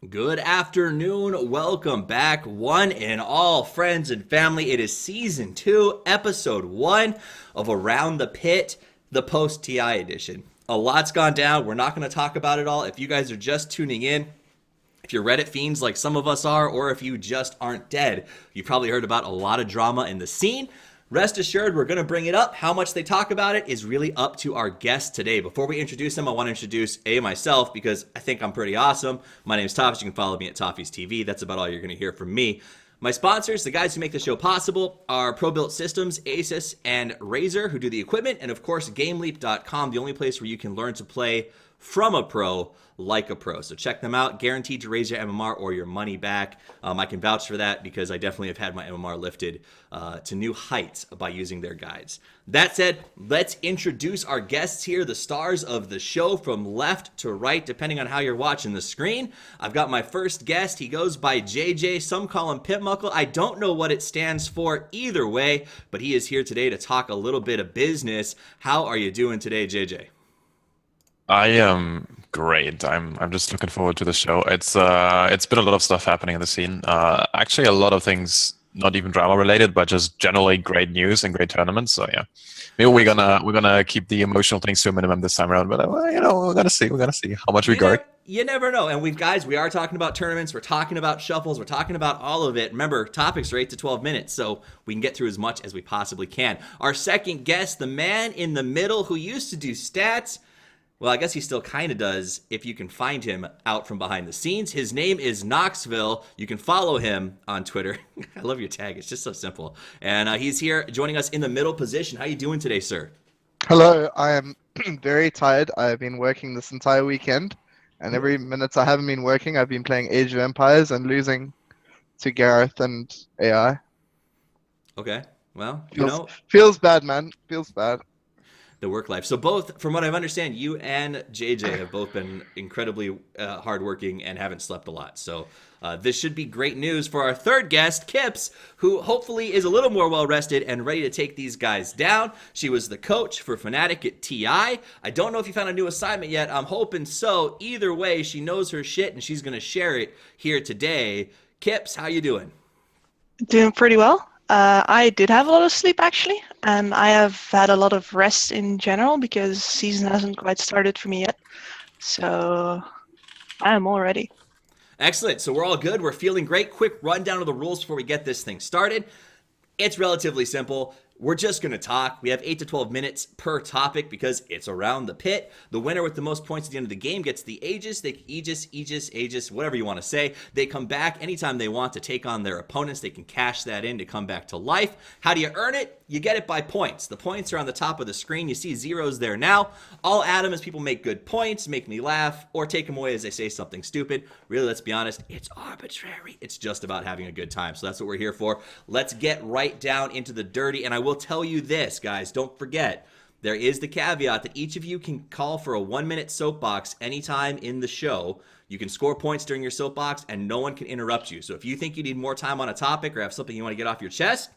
Good afternoon. Welcome back, one and all friends and family. It is season 2, episode 1 of Around the Pit, the post TI edition. A lot's gone down. We're not going to talk about it all. If you guys are just tuning in, if you're Reddit fiends like some of us are, or if you just aren't dead, you probably heard about a lot of drama in the scene. Rest assured, we're going to bring it up. How much they talk about it is really up to our guest today. Before we introduce him, I want to introduce myself because I think I'm pretty awesome. My name is Toffees. You can follow me at Toffees TV. That's about all you're going to hear from me. My sponsors, the guys who make the show possible, are Pro-Built Systems, Asus, and Razer, who do the equipment, and of course, GameLeap.com, the only place where you can learn to play from a pro like a pro. So check them out. Guaranteed to raise your MMR or your money back. I can vouch for that because I definitely have had my MMR lifted to new heights by using their guides. That said, let's introduce our guests here, the stars of the show from left to right, depending on how you're watching the screen. I've got my first guest. He goes by JJ. Some call him Pitmuckle. I don't know what it stands for either way, but he is here today to talk a little bit of business. How are you doing today, JJ? I am great. I'm just looking forward to the show. It's been a lot of stuff happening in the scene. Actually, a lot of things not even drama related, but just generally great news and great tournaments. So yeah, maybe we're gonna keep the emotional things to a minimum this time around. But we're gonna see. We're gonna see how much we got. You never know. And we are talking about tournaments. We're talking about shuffles. We're talking about all of it. Remember, topics are 8 to 12 minutes, so we can get through as much as we possibly can. Our second guest, the man in the middle who used to do stats. Well, I guess he still kind of does if you can find him out from behind the scenes. His name is Knoxville. You can follow him on Twitter. I love your tag. It's just so simple. And he's here joining us in the middle position. How you doing today, sir? Hello, I am very tired. I've been working this entire weekend, and every minute I haven't been working, I've been playing Age of Empires and losing to Gareth and AI. Okay. Well, feels bad, man. Feels bad. The work life. So both, from what I understand, you and JJ have both been incredibly hardworking and haven't slept a lot. So this should be great news for our third guest, Kips, who hopefully is a little more well-rested and ready to take these guys down. She was the coach for Fnatic at TI. I don't know if you found a new assignment yet. I'm hoping so. Either way, she knows her shit, and she's going to share it here today. Kips, how you doing? Doing pretty well. I did have a lot of sleep actually, and I have had a lot of rest in general because season hasn't quite started for me yet. So I am all ready. Excellent. So we're all good. We're feeling great. Quick rundown of the rules before we get this thing started. It's relatively simple. We're just going to talk. We have 8 to 12 minutes per topic because it's around the pit. The winner with the most points at the end of the game gets the Aegis, whatever you want to say. They come back anytime they want to take on their opponents. They can cash that in to come back to life. How do you earn it? You get it by points. The points are on the top of the screen. You see zeros there now. I'll add them as people make good points, make me laugh, or take them away as they say something stupid. Really, let's be honest, it's arbitrary. It's just about having a good time. So that's what we're here for. Let's get right down into the dirty. And I will tell you this, guys, don't forget, there is the caveat that each of you can call for a 1-minute soapbox anytime in the show. You can score points during your soapbox and no one can interrupt you. So if you think you need more time on a topic or have something you want to get off your chest,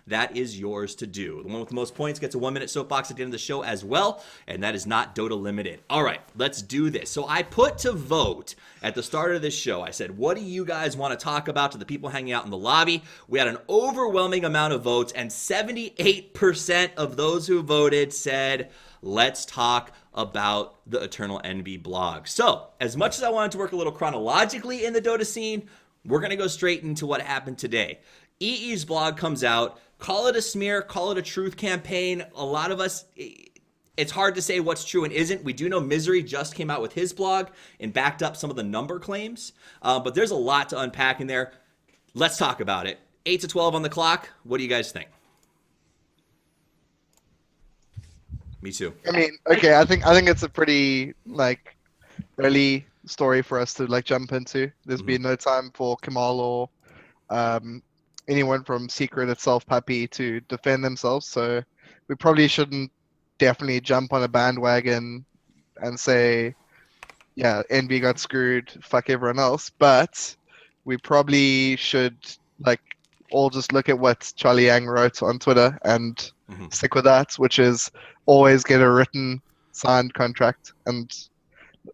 that is yours to do. The one with the most points gets a 1-minute soapbox at the end of the show as well, and that is not Dota limited. All right, let's do this. So I put to vote at the start of this show, I said, what do you guys want to talk about to the people hanging out in the lobby? We had an overwhelming amount of votes, and 78% of those who voted said, let's talk about the Eternal Envy blog. So as much as I wanted to work a little chronologically in the Dota scene, we're going to go straight into what happened today. EE's blog comes out. Call it a smear, call it a truth campaign. A lot of us, it's hard to say what's true and isn't. We do know Misery just came out with his blog and backed up some of the number claims. But there's a lot to unpack in there. Let's talk about it. 8 to 12 on the clock. What do you guys think? Me too. I mean, okay, I think it's a pretty early story for us to jump into. There's been no time for Kamal or anyone from Secret itself, Puppy, to defend themselves. So we probably shouldn't definitely jump on a bandwagon and say, yeah, NB got screwed, fuck everyone else. But we probably should all just look at what Charlie Yang wrote on Twitter and stick with that, which is always get a written signed contract and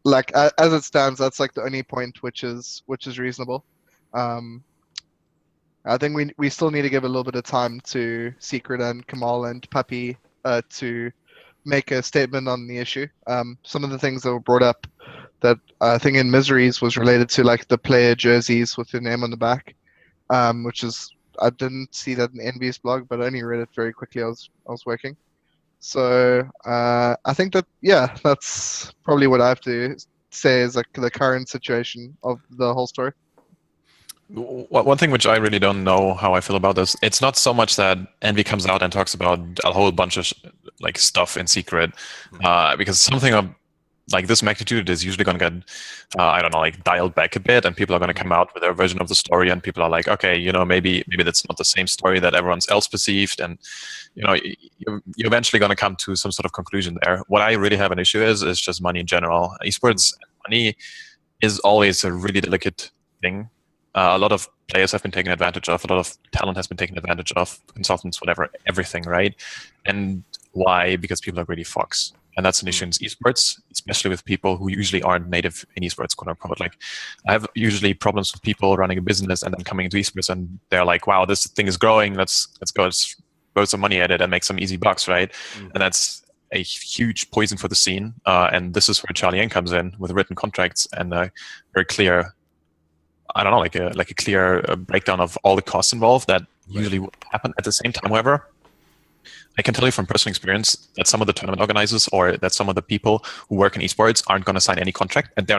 like as it stands, that's like the only point which is reasonable. I think we still need to give a little bit of time to Secret and Kamal and Puppy to make a statement on the issue. Some of the things that were brought up that I think in Miseries was related to like the player jerseys with their name on the back, which is I didn't see that in Envy's blog, but I only read it very quickly. I was working, so I think that that's probably what I have to say is like the current situation of the whole story. One thing which I really don't know how I feel about this, it's not so much that Envy comes out and talks about a whole bunch of like stuff in secret, because something of like this magnitude is usually going to get, I don't know, like dialed back a bit, and people are going to come out with their version of the story, and people are like, okay, you know, maybe that's not the same story that everyone else perceived, and you know, you're eventually going to come to some sort of conclusion there. What I really have an issue is just money in general. Esports money is always a really delicate thing. A lot of players have been taken advantage of. A lot of talent has been taken advantage of. Consultants, whatever, everything, right? And why? Because people are greedy fucks. And that's an issue in esports, especially with people who usually aren't native in esports, quote unquote. Like, I have usually problems with people running a business and then coming into esports and they're like, wow, this thing is growing. Let's go, let's throw some money at it and make some easy bucks, right? And that's a huge poison for the scene. And this is where Charlie N comes in with written contracts and very clear, I don't know, like a clear breakdown of all the costs involved that usually would happen. At the same time, however, I can tell you from personal experience that some of the tournament organizers or that some of the people who work in esports aren't going to sign any contract, and they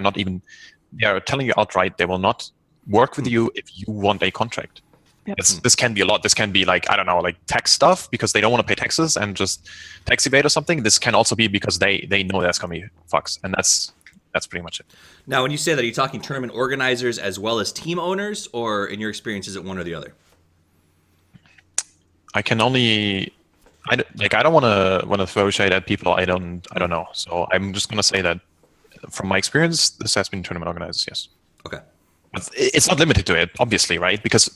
are telling you outright they will not work with you if you want a contract. Yep. This can be a lot. This can be like, I don't know, like tax stuff because they don't want to pay taxes and just tax evade or something. This can also be because they know that's going to be fucks, and that's pretty much it. Now, when you say that, are you talking tournament organizers as well as team owners, or in your experience, is it one or the other? I can only, I don't want to throw shade at people I don't know. So I'm just going to say that from my experience, this has been tournament organizers, yes. Okay. But it's not limited to it, obviously, right? Because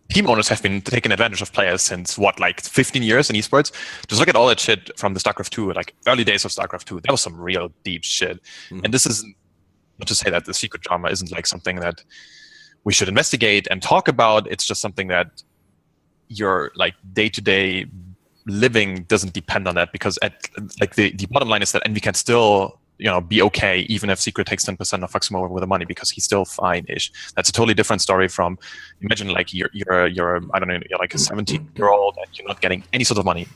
team owners have been taking advantage of players since like 15 years in esports. Just look at all that shit from the StarCraft 2, like early days of StarCraft 2. That was some real deep shit. And this isn't, not to say that the secret drama isn't like something that we should investigate and talk about. It's just something that your like day-to-day living doesn't depend on that, because the bottom line is that Envy can still, you know, be okay even if Secret takes 10% or fucks him over with the money, because he's still fine-ish. That's a totally different story from, imagine like you're I don't know, you're like a 17-year-old and you're not getting any sort of money,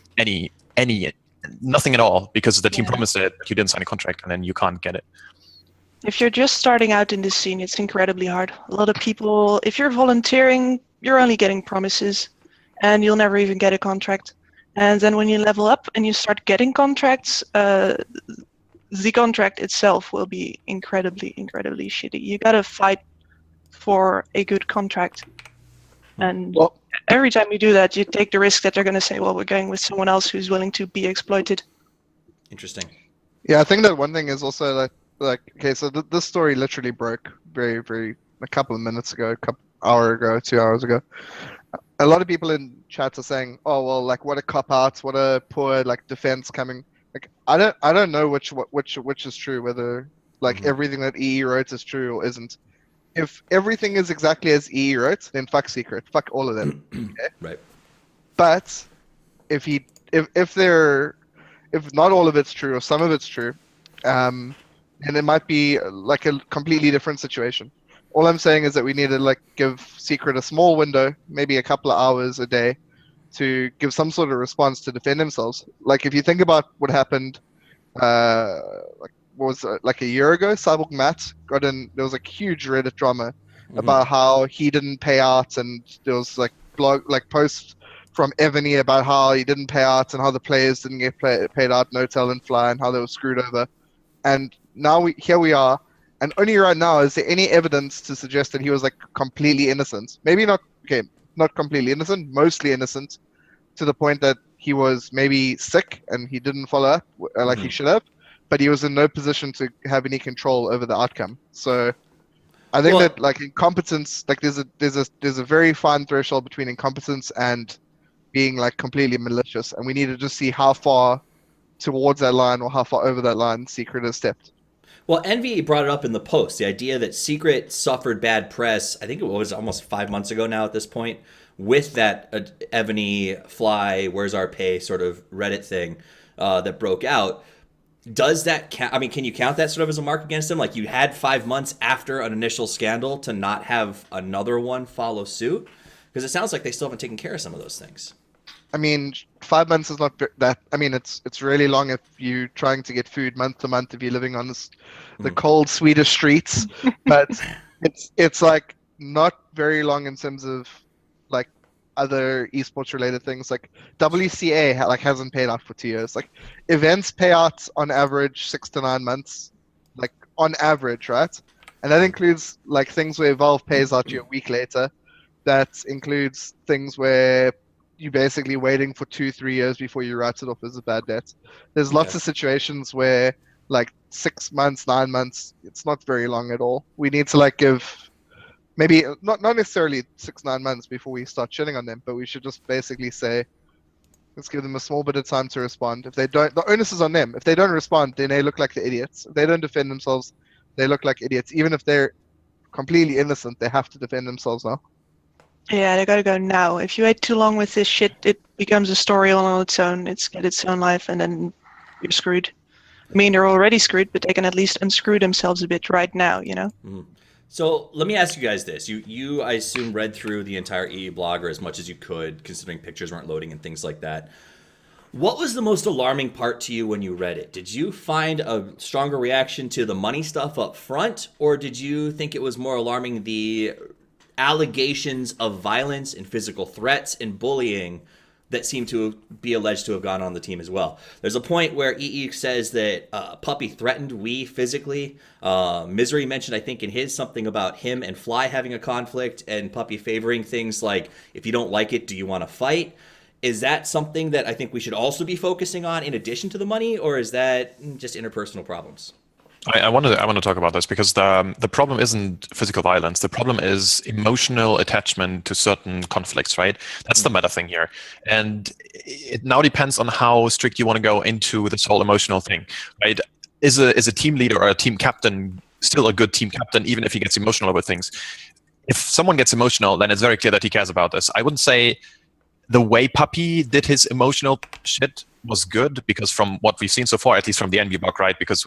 nothing at all, because the team promised it, but you didn't sign a contract, and then you can't get it. If you're just starting out in this scene, it's incredibly hard. A lot of people, if you're volunteering, you're only getting promises, and you'll never even get a contract. And then when you level up and you start getting contracts, the contract itself will be incredibly, incredibly shitty. You gotta fight for a good contract. And every time you do that, you take the risk that they're gonna say, well, we're going with someone else who's willing to be exploited. Interesting. Yeah, I think that one thing is also like okay, so this story literally broke very, very a couple of minutes ago, hour ago, 2 hours ago. A lot of people in chat are saying, "Oh well, like what a cop out, what a poor like defense coming." Like I don't know which is true, whether like everything that EE wrote is true or isn't. If everything is exactly as EE wrote, then fuck Secret, fuck all of them. Okay? Right. But if not all of it's true or some of it's true, then it might be like a completely different situation. All I'm saying is that we need to like give Secret a small window, maybe a couple of hours a day, to give some sort of response to defend themselves. Like if you think about what happened, like a year ago, Cyborg Matt got in. There was a huge Reddit drama about how he didn't pay out, and there was like posts from Ebony about how he didn't pay out and how the players didn't get paid out, no talent fly, and how they were screwed over. And now here we are. And only right now is there any evidence to suggest that he was like completely innocent. Maybe not completely innocent, mostly innocent, to the point that he was maybe sick and he didn't follow up like he should have, but he was in no position to have any control over the outcome. So I think that like incompetence, like there's a very fine threshold between incompetence and being like completely malicious, and we need to just see how far towards that line or how far over that line Secret has stepped. Well, Envy brought it up in the post, the idea that Secret suffered bad press, I think it was almost 5 months ago now at this point, with that Ebony, Fly, Where's Our Pay sort of Reddit thing that broke out. Does that count? I mean, can you count that sort of as a mark against them? Like, you had 5 months after an initial scandal to not have another one follow suit? Because it sounds like they still haven't taken care of some of those things. I mean, 5 months is not that. I mean, it's really long if you're trying to get food month to month if you're living on the cold Swedish streets. But it's like not very long in terms of like other esports related things. Like WCA hasn't paid out for 2 years. Like events pay out on average 6 to 9 months, like on average, right? And that includes like things where Valve pays out you a week later. That includes things where you're basically waiting for 2-3 years before you write it off as a bad debt. There's lots of situations where like 6 months, 9 months, it's not very long at all. We need to like give maybe not necessarily 6-9 months before we start shitting on them, but we should just basically say, let's give them a small bit of time to respond. If they don't, the onus is on them. If they don't respond, then they look like the idiots. If they don't defend themselves, they look like idiots. Even if they're completely innocent, they have to defend themselves now. Yeah, they gotta go now. If you wait too long with this shit, it becomes a story on its own. It's got its own life, and then you're screwed. I mean, they're already screwed, but they can at least unscrew themselves a bit right now, you know? Mm-hmm. So let me ask you guys this. You, I assume, read through the entire EE blogger as much as you could, considering pictures weren't loading and things like that. What was the most alarming part to you when you read it? Did you find a stronger reaction to the money stuff up front, or did you think it was more alarming the allegations of violence and physical threats and bullying that seem to be alleged to have gone on the team as well? There's a point where EE says that Puppy threatened Wee physically. Misery mentioned, I think, in his something about him and Fly having a conflict and Puppy favoring things like, if you don't like it, do you want to fight? Is that something that I think we should also be focusing on in addition to the money, or is that just interpersonal problems? I want to talk about this because the problem isn't physical violence. The problem is emotional attachment to certain conflicts, right? That's the meta thing here. And it now depends on how strict you want to go into this whole emotional thing, right? Is a team leader or a team captain still a good team captain, even if he gets emotional over things? If someone gets emotional, then it's very clear that he cares about this. I wouldn't say the way Puppy did his emotional shit was good, because from what we've seen so far, at least from the NV block, right? Because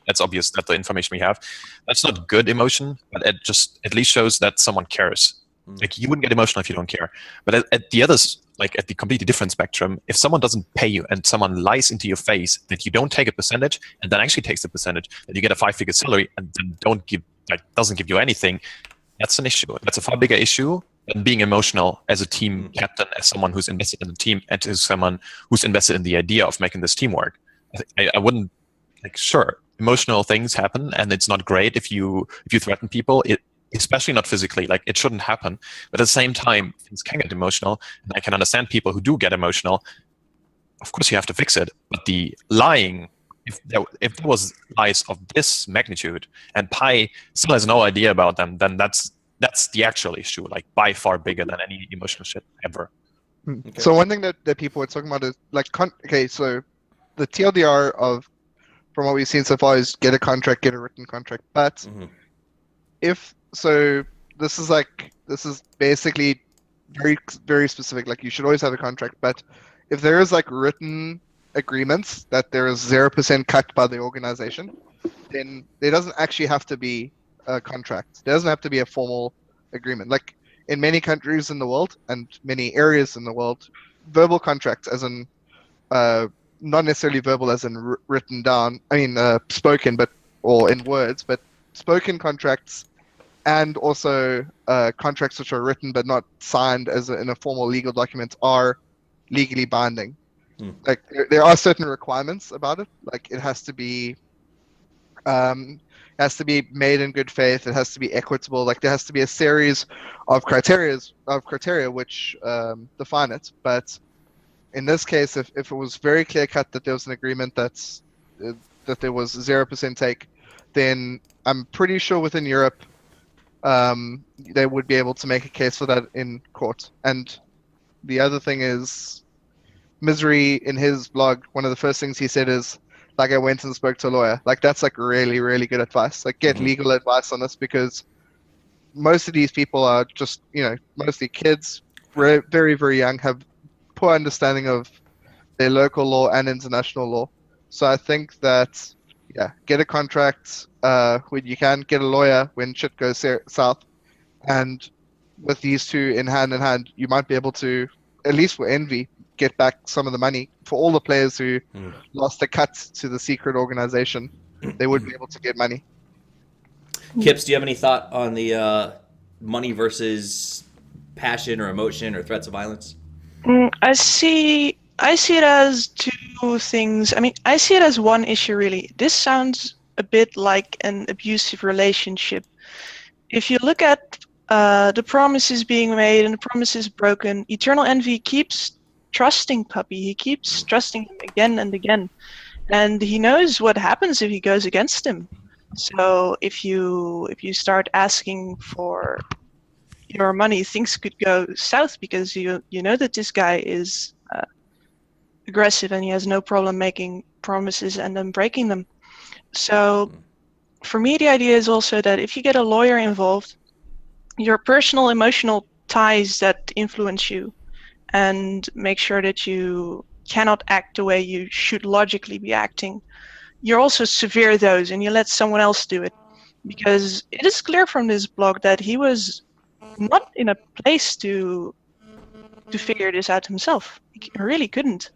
that's obvious that the information we have, that's not good emotion, but it just at least shows that someone cares. Like, you wouldn't get emotional if you don't care. But at the others, like at the completely different spectrum, if someone doesn't pay you and someone lies into your face that you don't take a percentage and then actually takes the percentage, that you get a 5-figure salary and then doesn't give you anything, that's an issue. That's a far bigger issue than being emotional as a team captain, as someone who's invested in the team, and as someone who's invested in the idea of making this team work. I wouldn't, like, sure, emotional things happen, and it's not great if you threaten people, especially not physically. Like, it shouldn't happen. But at the same time, things can get emotional, and I can understand people who do get emotional. Of course, you have to fix it. But the lying, if there was lies of this magnitude, and Pi still has no idea about them, then that's the actual issue. Like, by far bigger than any emotional shit ever. Okay. So one thing that people were talking about is like, so the TLDR from what we've seen so far is get a written contract. But this is basically very, very specific. Like, you should always have a contract. But if there is like written agreements that there is 0% cut by the organization, then there doesn't actually have to be a contract. There doesn't have to be a formal agreement. Like, in many countries in the world and many areas in the world, verbal contracts, as in not necessarily verbal as in written down, spoken, or in words, but spoken contracts, and also contracts which are written but not signed in a formal legal document, are legally binding. Like, there are certain requirements about it. Like, it has to be made in good faith. It has to be equitable. Like, there has to be a series of criteria which define it. But in this case, if it was very clear cut that there was an agreement that there was 0% take, then I'm pretty sure within Europe they would be able to make a case for that in court. And the other thing is, Misery, in his blog, one of the first things he said is, like I went and spoke to a lawyer. Like that's like really, really good advice. Like get Mhm. legal advice on this because most of these people are just, mostly kids, very, very young, have poor understanding of their local law and international law. So I think that, yeah, get a contract when you can, get a lawyer when shit goes south. And with these two in hand, you might be able to, at least for Envy, get back some of the money. For all the players who lost the cut to the secret organization, they would be able to get money. Kips, do you have any thought on the money versus passion or emotion or threats of violence? I see it as two things. I mean, I see it as one issue really. This sounds a bit like an abusive relationship. If you look at the promises being made and the promises broken, Eternal Envy keeps trusting Puppy. He keeps trusting him again and again. And he knows what happens if he goes against him. So if you start asking for your money, things could go south because you know that this guy is aggressive and he has no problem making promises and then breaking them. So for me, the idea is also that if you get a lawyer involved, your personal emotional ties that influence you and make sure that you cannot act the way you should logically be acting, you also severe those and you let someone else do it. Because it is clear from this blog that he was not in a place to figure this out himself. He really couldn't.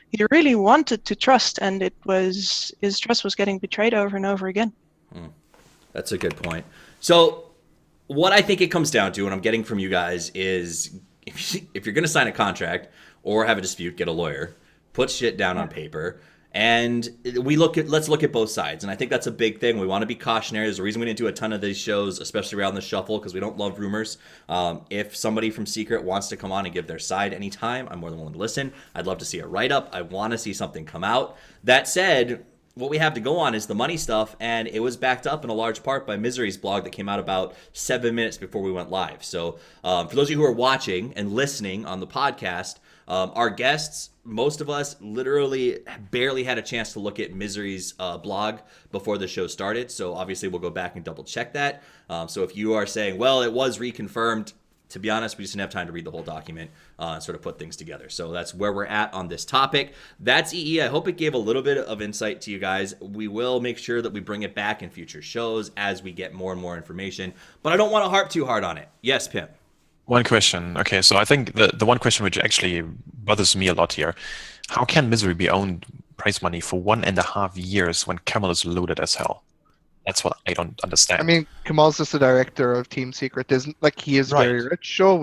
He really wanted to trust, and his trust was getting betrayed over and over again. That's a good point. So what I think it comes down to, and I'm getting from you guys, is if you're going to sign a contract or have a dispute, get a lawyer, put shit down on paper, and let's look at both sides. And I think that's a big thing. We want to be cautionary. There's a reason we didn't do a ton of these shows, especially around the shuffle, because we don't love rumors. If somebody from Secret wants to come on and give their side anytime, I'm more than willing to listen. I'd love to see a write-up. I want to see something come out. That said, what we have to go on is the money stuff, and it was backed up in a large part by Misery's blog that came out about 7 minutes before we went live. So for those of you who are watching and listening on the podcast, our guests, most of us literally barely had a chance to look at Misery's blog before the show started. So obviously we'll go back and double check that. So if you are saying, well, it was reconfirmed, to be honest, we just didn't have time to read the whole document and sort of put things together. So that's where we're at on this topic. That's EE. I hope it gave a little bit of insight to you guys. We will make sure that we bring it back in future shows as we get more and more information. But I don't want to harp too hard on it. Yes, Pim. One question. Okay, so I think the one question which actually bothers me a lot here, how can Misery be owned prize money for 1.5 years when Camel is loaded as hell? That's what I don't understand. I mean, Kamal's just the director of Team Secret. There's he is very rich. Sure,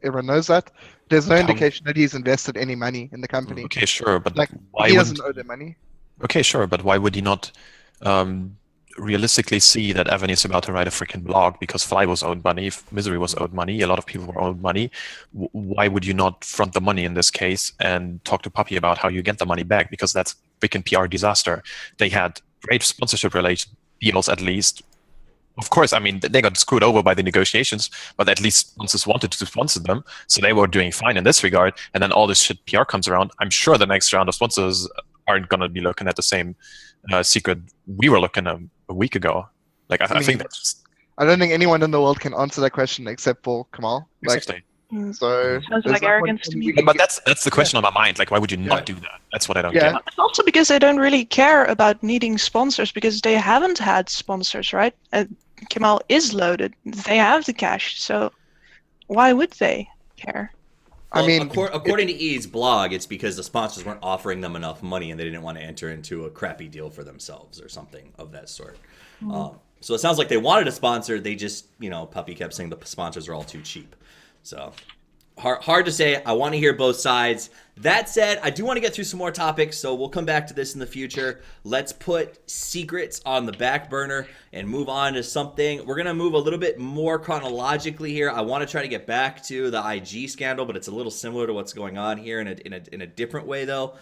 everyone knows that. There's no indication that he's invested any money in the company. Okay, sure, but why he doesn't owe them money? Okay, sure, but why would he not realistically see that Evan is about to write a freaking blog because Fly was owed money, Misery was owed money, a lot of people were owed money. Why would you not front the money in this case and talk to Puppy about how you get the money back? Because that's freaking PR disaster. They had great sponsorship deals at least. Of course, I mean, they got screwed over by the negotiations, but at least sponsors wanted to sponsor them, so they were doing fine in this regard. And then all this shit PR comes around. I'm sure the next round of sponsors aren't going to be looking at the same secret we were looking at a week ago. Like, I think that's just... I don't think anyone in the world can answer that question except for Kamal. Exactly. So sounds like arrogance to me. But that's the question on my mind. Like, why would you not do that? That's what I don't get. It's also because they don't really care about needing sponsors because they haven't had sponsors, right? Kamal is loaded. They have the cash, so why would they care? Well, I mean, according to E's blog, it's because the sponsors weren't offering them enough money and they didn't want to enter into a crappy deal for themselves or something of that sort. So it sounds like they wanted a sponsor. They just, Puppy kept saying the sponsors are all too cheap. So hard to say. I want to hear both sides. That said, I do want to get through some more topics, so we'll come back to this in the future. Let's put secrets on the back burner and move on to something. We're going to move a little bit more chronologically here. I want to try to get back to the IG scandal, but it's a little similar to what's going on here in a different way, though.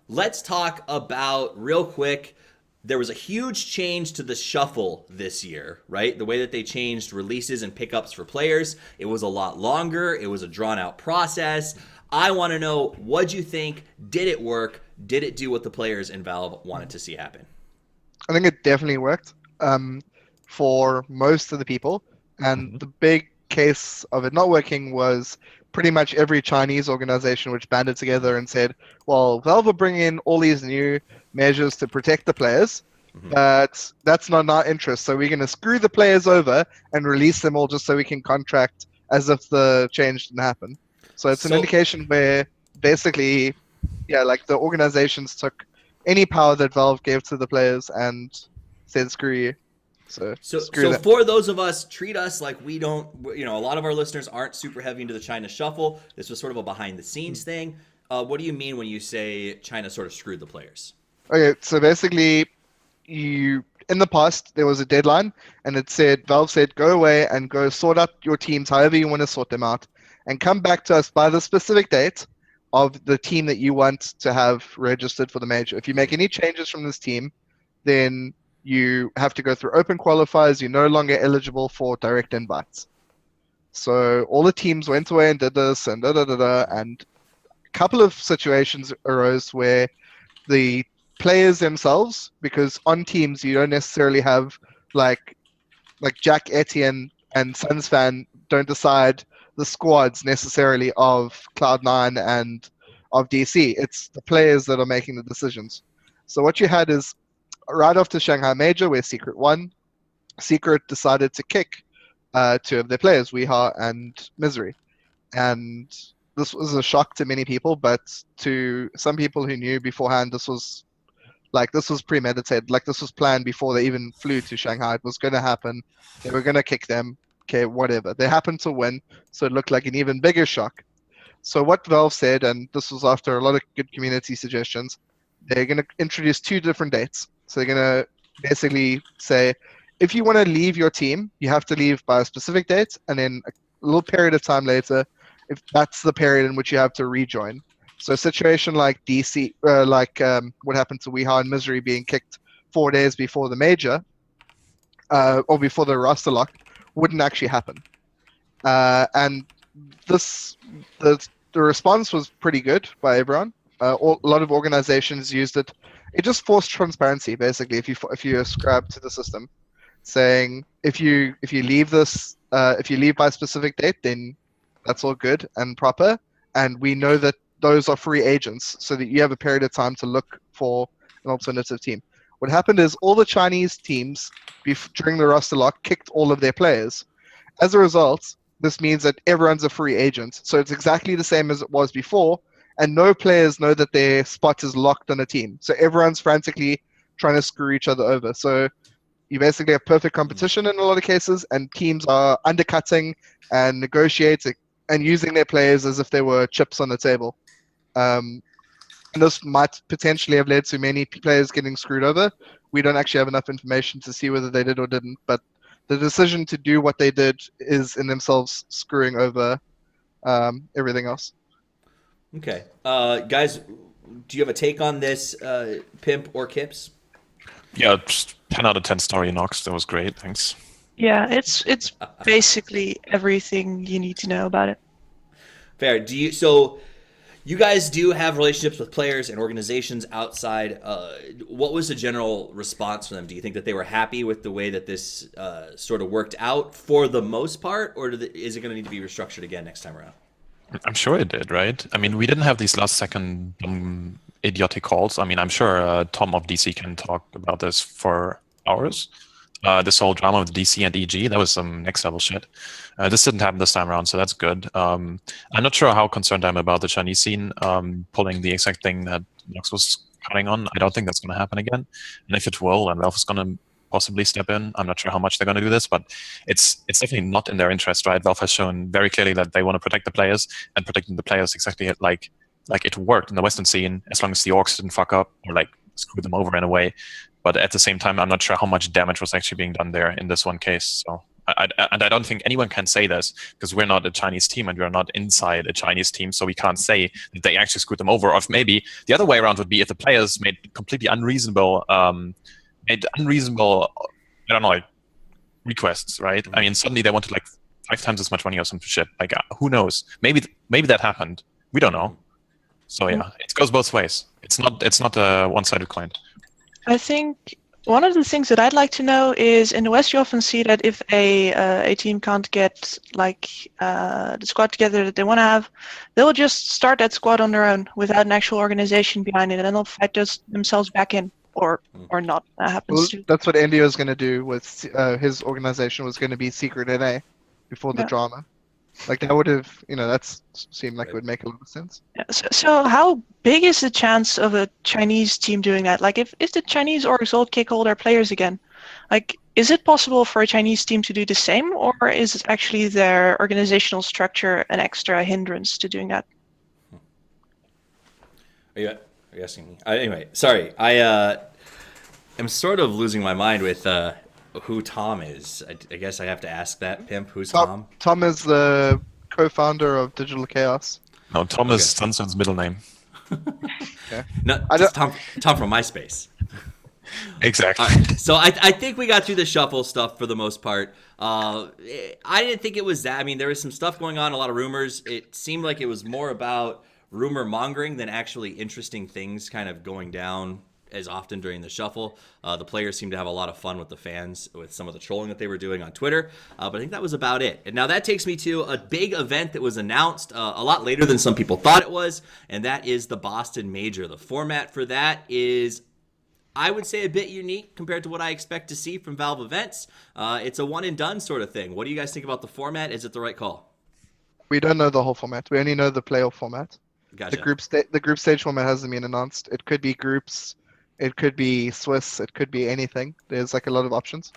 Let's talk about, real quick, there was a huge change to the shuffle this year, right? The way that they changed releases and pickups for players. It was a lot longer. It was a drawn-out process. I want to know, what'd you think? Did it work? Did it do what the players in Valve wanted to see happen? I think it definitely worked for most of the people. And the big case of it not working was pretty much every Chinese organization which banded together and said, well, Valve are bringing in all these new measures to protect the players, but that's not in our interest. So we're going to screw the players over and release them all just so we can contract as if the change didn't happen. So it's an indication where basically, yeah, like the organizations took any power that Valve gave to the players and said, screw you. So for those of us, treat us like we don't, a lot of our listeners aren't super heavy into the China shuffle. This was sort of a behind the scenes thing. What do you mean when you say China sort of screwed the players? Okay, so basically, in the past, there was a deadline, and Valve said, go away and go sort out your teams however you want to sort them out, and come back to us by the specific date of the team that you want to have registered for the major. If you make any changes from this team, then you have to go through open qualifiers. You're no longer eligible for direct invites. So all the teams went away and did this, and and a couple of situations arose where the players themselves, because on teams you don't necessarily have like Jack Etienne and Sunsfan don't decide the squads necessarily of Cloud9 and of DC. It's the players that are making the decisions. So what you had is right after Shanghai Major, where Secret won, Secret decided to kick two of their players, Weeha and Misery. And this was a shock to many people, but to some people who knew beforehand, this was premeditated. Like, this was planned before they even flew to Shanghai. It was going to happen. They were going to kick them. Okay, whatever. They happened to win, so it looked like an even bigger shock. So what Valve said, and this was after a lot of good community suggestions, they're going to introduce two different dates. So they're going to basically say, if you want to leave your team, you have to leave by a specific date, and then a little period of time later, if that's the period in which you have to rejoin. So a situation like DC, what happened to Weeha and Misery being kicked 4 days before the major, or before the roster lock, wouldn't actually happen. And the response was pretty good by everyone. A lot of organizations used it. It just forced transparency, basically. If you ascribe to the system, saying if you leave if you leave by a specific date, then that's all good and proper, and we know that those are free agents, so that you have a period of time to look for an alternative team. What happened is all the Chinese teams during the roster lock kicked all of their players. As a result, this means that everyone's a free agent. So it's exactly the same as it was before, and no players know that their spot is locked on a team. So everyone's frantically trying to screw each other over. So you basically have perfect competition in a lot of cases, and teams are undercutting and negotiating and using their players as if they were chips on the table. And this might potentially have led to many players getting screwed over. We don't actually have enough information to see whether they did or didn't, but the decision to do what they did is in themselves screwing over everything else. Okay. Guys, do you have a take on this, Pimp or Kips? Yeah, just 10 out of 10 story Nox. That was great. Thanks. Yeah, it's basically everything you need to know about it. Fair. So you guys do have relationships with players and organizations outside. What was the general response from them? Do you think that they were happy with the way that this sort of worked out for the most part, or is it going to need to be restructured again next time around? I'm sure it did, right? I mean, we didn't have these last-second idiotic calls. I mean, I'm sure Tom of DC can talk about this for hours. This whole drama with DC and EG, that was some next-level shit. This didn't happen this time around, so that's good. I'm not sure how concerned I'm about the Chinese scene pulling the exact thing that Nox was counting on. I don't think that's going to happen again. And if it will, and Valve is going to possibly step in, I'm not sure how much they're going to do this, but it's definitely not in their interest, right? Valve has shown very clearly that they want to protect the players, and protecting the players exactly like it worked in the Western scene, as long as the orcs didn't fuck up or like screw them over in a way. But at the same time, I'm not sure how much damage was actually being done there in this one case. So I don't think anyone can say this, because we're not a Chinese team and we're not inside a Chinese team, so we can't say that they actually screwed them over. Or if maybe the other way around would be if the players made completely unreasonable, I don't know, like requests, right? I mean, suddenly they wanted like 5 times as much money or some shit. Like, who knows? Maybe that happened. We don't know. So yeah, it goes both ways. It's not a one-sided coin. I think one of the things that I'd like to know is in the West you often see that if a team can't get the squad together that they want to have, they'll just start that squad on their own without an actual organization behind it, and then they'll fight themselves back in, or not. That happens Well, too. that's what India was going to do with his organization was going to be Secret NA before the Yeah. drama. Like that would have, that seemed like it would make a lot of sense. Yeah, so how big is the chance of a Chinese team doing that? Like, if the Chinese orgs all kick all their players again, like, is it possible for a Chinese team to do the same, or is actually their organizational structure an extra hindrance to doing that? Are you asking me? Anyway, sorry. I am sort of losing my mind with who Tom is. I guess I have to ask that, Pimp. Who's Tom? Tom is the co-founder of Digital Chaos. No, Tom is Sunsun's middle name. No, just Tom from MySpace. Exactly. So I think we got through the shuffle stuff for the most part. I didn't think it was that. I mean, there was some stuff going on, a lot of rumors. It seemed like it was more about rumor mongering than actually interesting things kind of going down as often during the shuffle. The players seemed to have a lot of fun with the fans with some of the trolling that they were doing on Twitter. But I think that was about it. And now that takes me to a big event that was announced a lot later than some people thought it was, and that is the Boston Major. The format for that is, I would say, a bit unique compared to what I expect to see from Valve events. It's a one and done sort of thing. What do you guys think about the format? Is it the right call? We don't know the whole format. We only know the playoff format. Gotcha. The group stage format hasn't been announced. It could be groups. It could be Swiss. It could be anything. There's like a lot of options.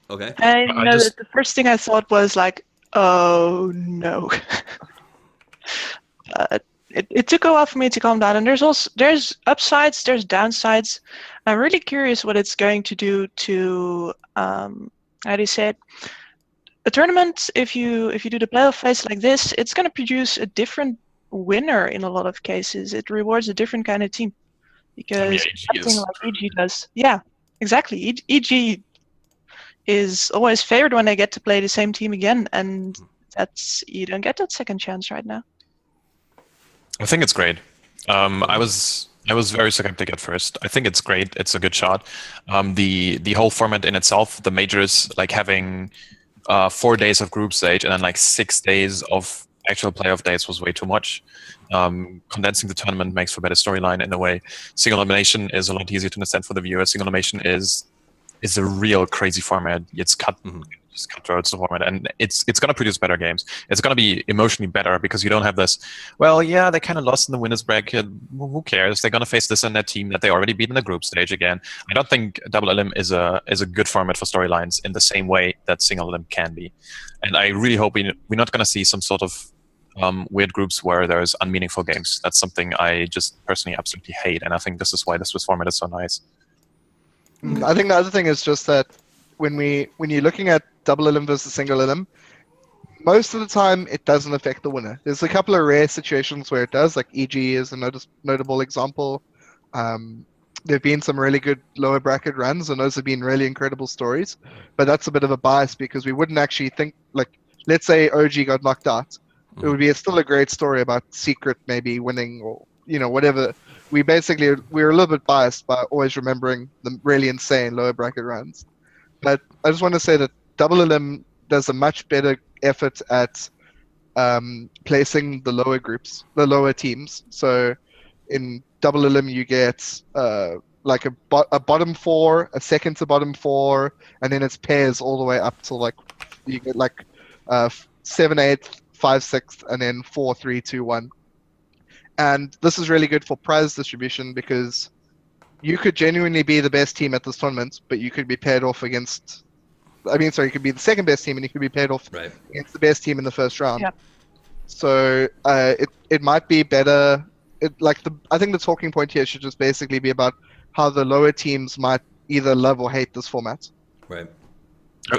Okay. I know that the first thing I thought was like, oh no. It took a while for me to calm down, and there's upsides, there's downsides. I'm really curious what it's going to do to how do you say it? A tournament. If you do the playoff phase like this, it's going to produce a different winner in a lot of cases. It rewards a different kind of team because something like EG does. Yeah, exactly. EG is always favored when they get to play the same team again, and you don't get that second chance right now. I think it's great. I was very skeptic at first. I think it's great. It's a good shot. The whole format in itself, the majors, like having 4 days of group stage and then like 6 days of actual playoff days was way too much. Condensing the tournament makes for better storyline in a way. Single elimination is a lot easier to understand for the viewer. Single elimination is a real crazy format. It's cutthroat format, and it's going to produce better games. It's going to be emotionally better because you don't have this. Well, yeah, they kind of lost in the winners bracket. Who cares? They're going to face this in their team that they already beat in the group stage again. I don't think double elim is a good format for storylines in the same way that single elim can be, and I really hope we're not going to see some sort of weird groups where there's unmeaningful games. That's something I just personally absolutely hate, and I think this is why this format is so nice. I think the other thing is just that when you're looking at double elim versus single elim, most of the time it doesn't affect the winner. There's a couple of rare situations where it does, like EG is a notable example. There have been some really good lower bracket runs, and those have been really incredible stories. But that's a bit of a bias because we wouldn't actually think, like, let's say OG got knocked out. It would be still a great story about Secret maybe winning or, whatever. We're a little bit biased by always remembering the really insane lower bracket runs. But I just want to say that double elim does a much better effort at placing the lower teams. So in double elim you get like a bottom four, a second to bottom four, and then it's pairs all the way up to like you get like 7-8, 5-6, and then 4-3-2-1. And this is really good for prize distribution because you could genuinely be the best team at this tournament, but you could be paired off against. You could be the second best team, and you could be paired off against the best team in the first round. Yep. So it might be better. I think the talking point here should just basically be about how the lower teams might either love or hate this format. Right.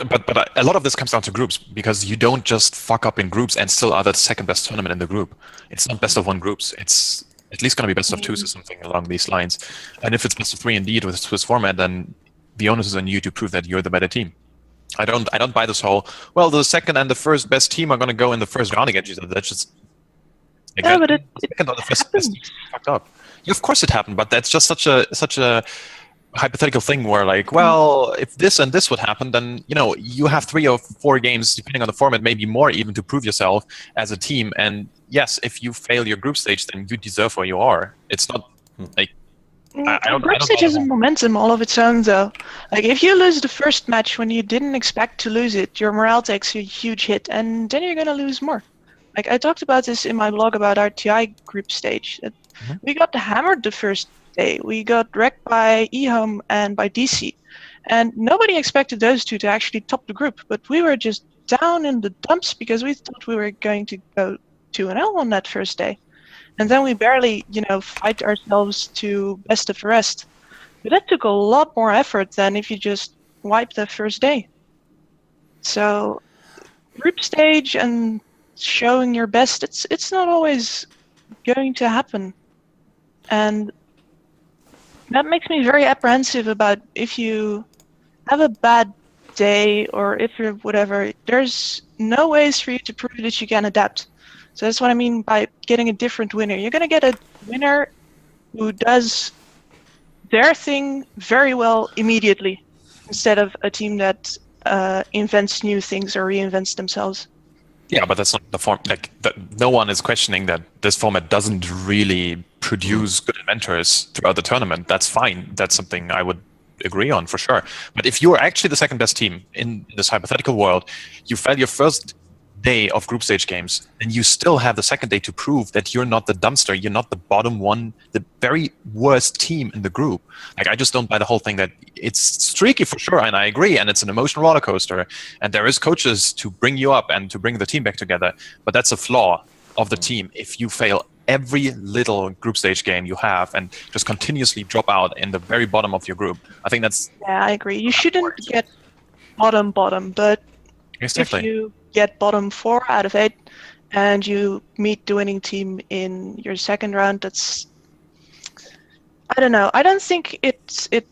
But a lot of this comes down to groups because you don't just fuck up in groups and still are the second best tournament in the group. It's not best of one groups. It's at least going to be best of twos or something along these lines. And if it's best of three indeed with Swiss format, then the onus is on you to prove that you're the better team. I don't buy this whole, well, the second and the first best team are going to go in the first round against each other. Like Yeah, that, but it the second or the first happens. fucked up. Yeah, of course it happened, but that's just such a hypothetical thing where like, well, if this and this would happen, then you have 3 or 4 games, depending on the format, maybe more even, to prove yourself as a team. And yes, if you fail your group stage, then you deserve where you are. It's not like I don't Group stage buy the has a whole- momentum all of its own, though. Like, if you lose the first match when you didn't expect to lose it, your morale takes a huge hit, and then you're gonna lose more. Like, I talked about this in my blog about our TI group stage. Mhm. We got hammered the first day. We got wrecked by eHome and by DC. And nobody expected those two to actually top the group, but we were just down in the dumps because we thought we were going to go 2-0 on that first day. And then we barely, fight ourselves to best of the rest. But that took a lot more effort than if you just wipe the first day. So group stage and showing your best, it's not always going to happen. And that makes me very apprehensive about if you have a bad day or if you're whatever, there's no ways for you to prove that you can adapt. So that's what I mean by getting a different winner. You're going to get a winner who does their thing very well immediately instead of a team that invents new things or reinvents themselves. Yeah, but that's not the form. Like, no one is questioning that this format doesn't really produce good inventors throughout the tournament. That's fine. That's something I would agree on for sure. But if you are actually the second best team in this hypothetical world, you fail your first day of group stage games, and you still have the second day to prove that you're not the dumpster, you're not the bottom one, the very worst team in the group. Like, I just don't buy the whole thing that it's streaky for sure, and I agree, and it's an emotional roller coaster, and there is coaches to bring you up and to bring the team back together, but that's a flaw of the team if you fail every little group stage game you have and just continuously drop out in the very bottom of your group. I think that's... Yeah, I agree. You shouldn't get bottom, but Exactly. if you get bottom 4 out of 8 and you meet the winning team in your second round, that's... I don't know. I don't think it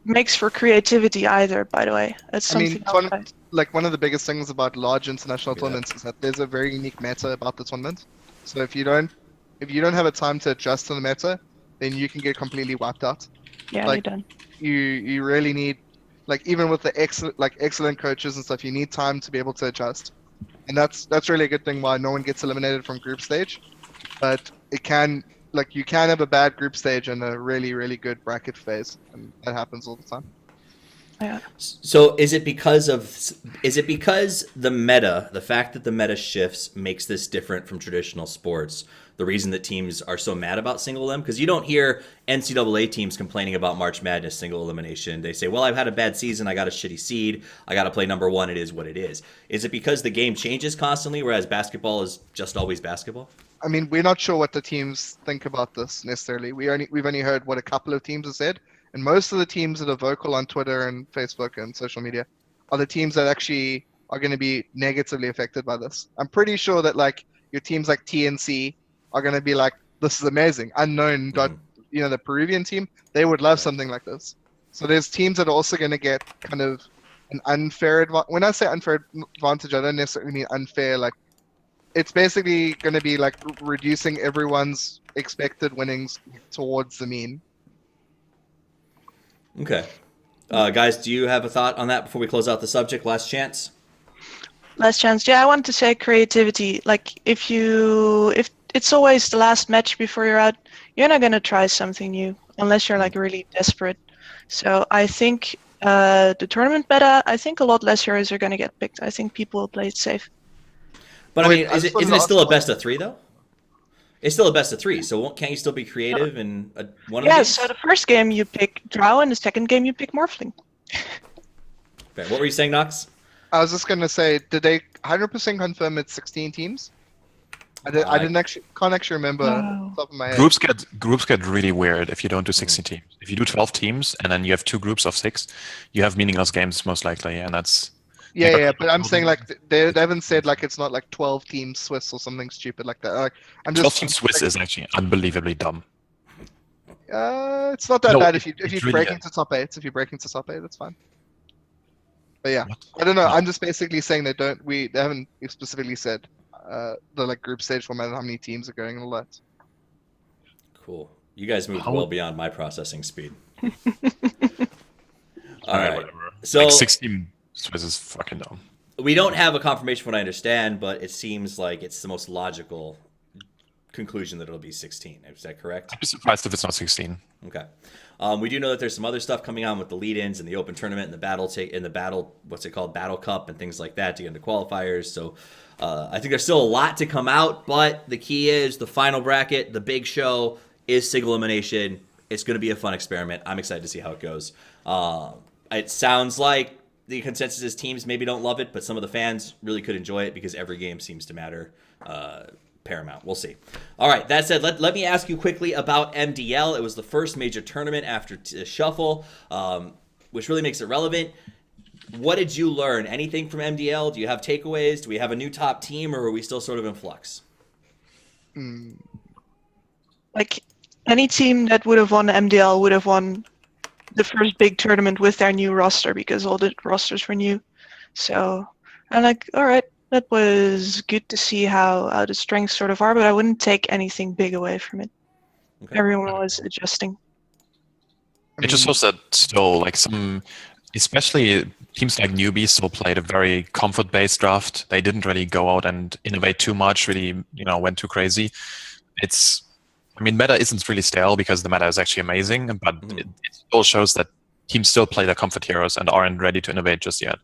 makes for creativity either, by the way. That's I mean, something else. one of the biggest things about large international tournaments is that there's a very unique meta about the tournament. So if you don't have a time to adjust to the meta, then you can get completely wiped out. Yeah, like, you're done. You really need, like, even with the excellent coaches and stuff, you need time to be able to adjust. And that's really a good thing why no one gets eliminated from group stage. But it can, like, you can have a bad group stage and a really, really good bracket phase, and that happens all the time. Yeah. So is it because the meta, the fact that the meta shifts makes this different from traditional sports? The reason that teams are so mad about single elim? Because you don't hear NCAA teams complaining about March Madness single elimination. They say, well, I've had a bad season. I got a shitty seed. I got to play number 1. It is what it is. Is it because the game changes constantly, whereas basketball is just always basketball? I mean, we're not sure what the teams think about this necessarily. We've only heard what a couple of teams have said, and most of the teams that are vocal on Twitter and Facebook and social media are the teams that actually are going to be negatively affected by this. I'm pretty sure that, like, your teams like TNC are going to be like, this is amazing. Unknown, the Peruvian team, they would love something like this. So there's teams that are also going to get kind of an unfair advantage. When I say unfair advantage, I don't necessarily mean unfair. Like, it's basically going to be like reducing everyone's expected winnings towards the mean. Okay. Guys, do you have a thought on that before we close out the subject? Last chance? Last chance. Yeah, I wanted to say creativity. Like, if it's always the last match before you're out, you're not going to try something new unless you're, like, really desperate. So I think the tournament meta, I think a lot less heroes are going to get picked. I think people will play it safe. But Wait, I mean, isn't it still a best of 3 though? It's still a best of 3, so can't you still be creative in one of the Yeah, games? so the first game you pick Drow, and the second game you pick Morphling. Okay, what were you saying, Knox? I was just going to say, did they 100% confirm it's 16 teams? can't actually remember off the top of my head. Groups get really weird if you don't do 16 teams. If you do 12 teams and then you have 2 groups of 6, you have meaningless games most likely, and that's... Yeah, but I'm saying, like, they haven't said, like, it's not like 12 teams Swiss or something stupid like that. Like, I'm just 12 team Swiss is actually unbelievably dumb. It's not that No, bad it if you really break is. into top 8. If you break into top 8, that's fine. But yeah, What? I don't know. No. I'm just basically saying they haven't specifically said the like group stage format and how many teams are going and all that. Cool. You guys moved How- well beyond my processing speed. All Alright, right. whatever. So Like 16 Swiss is fucking dumb. we don't have a confirmation from what I understand, but it seems like it's the most logical conclusion that it'll be 16. Is that correct? I'd be surprised if it's not 16. Okay. We do know that there's some other stuff coming on with the lead-ins and the open tournament and the battle, what's it called, battle cup and things like that to get into qualifiers. So I think there's still a lot to come out, but the key is the final bracket, the big show is single elimination. It's going to be a fun experiment. I'm excited to see how it goes. It sounds like the consensus is teams maybe don't love it, but some of the fans really could enjoy it because every game seems to matter. Paramount. We'll see. All right. That said, let me ask you quickly about MDL. It was the first major tournament after Shuffle, which really makes it relevant. What did you learn? Anything from MDL? Do you have takeaways? Do we have a new top team, or are we still sort of in flux? Like any team that would have won MDL would have won the first big tournament with their new roster because all the rosters were new. So I'm like, all right, that was good to see how the strengths sort of are, but I wouldn't take anything big away from it. Okay. Everyone was adjusting. It just shows that still, like some, especially teams like Newbie still played a very comfort-based draft. They didn't really go out and innovate too much, really, went too crazy. Meta isn't really stale because the meta is actually amazing, but it still shows that teams still play their comfort heroes and aren't ready to innovate just yet.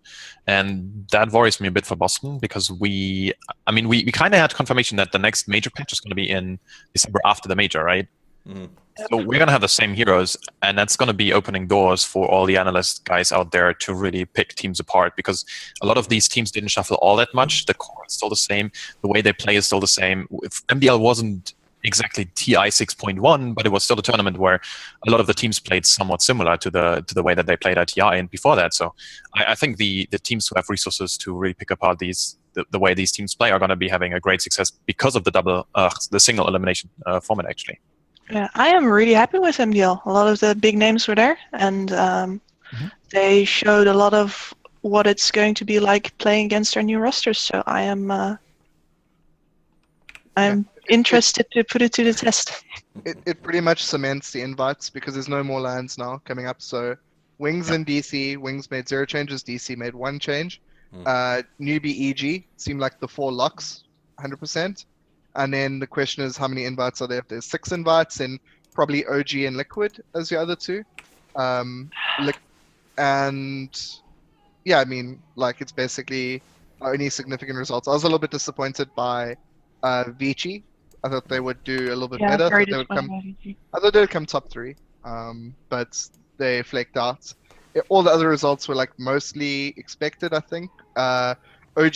And that worries me a bit for Boston because we kind of had confirmation that the next major patch is going to be in December after the major, right? Mm-hmm. So we're going to have the same heroes, and that's going to be opening doors for all the analyst guys out there to really pick teams apart because a lot of these teams didn't shuffle all that much. The core is still the same. The way they play is still the same. If MDL wasn't exactly TI 6.1, but it was still a tournament where a lot of the teams played somewhat similar to the way that they played at TI and before that. So I think the teams who have resources to really pick apart the way these teams play are going to be having a great success because of the single elimination format actually. Yeah, I am really happy with MDL. A lot of the big names were there, and they showed a lot of what it's going to be like playing against our new rosters. So I'm interested to put it to the test. It pretty much cements the invites because there's no more lands now coming up. So Wings and DC, Wings made 0 changes, DC made 1 change. Newbie EG seemed like the 4 locks, 100%. And then the question is how many invites are there? If there's 6 invites, then probably OG and Liquid as the other 2. It's basically our only significant results. I was a little bit disappointed by Vici. I thought they would do a little bit better. Very I thought they would come top 3, but they flaked out. All the other results were like mostly expected, I think. OG,